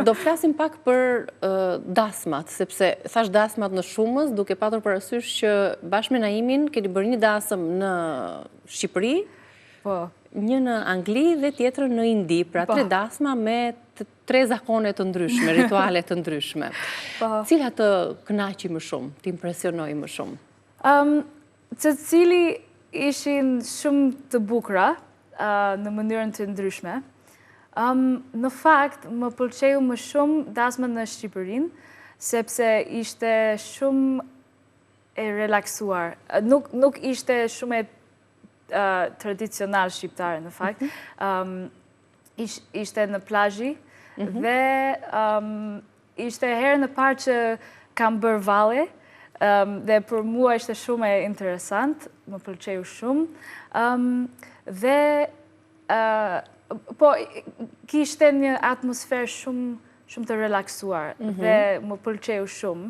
Do flasim pak për dasmat, sepse thash dasmat në Shumës, duke patur parasysh që bashkë me Naimin keni bërë një dasëm në Shqipëri, një në Angli dhe tjetër në Indi, pra 3 dasma me 3 zakone të ndryshme, rituale të ndryshme. Cilat të kënaqi më shumë, të impresionoi më shumë? Që cili ishin shumë të bukura në mënyrën të ndryshme. Në fakt, më pëlqeu më shumë dasma në Shqipërinë, sepse ishte shumë e relaksuar. Nuk ishte shumë e tradicional shqiptare, në fakt. Ishte në plazhi dhe ishte herën e parë që kam bërë valle, dhe për mua ishte shumë e interesant, më pëlqeu shumë. Dhe po, kishte një atmosferë shumë të relaksuar dhe më pëlqeu shumë.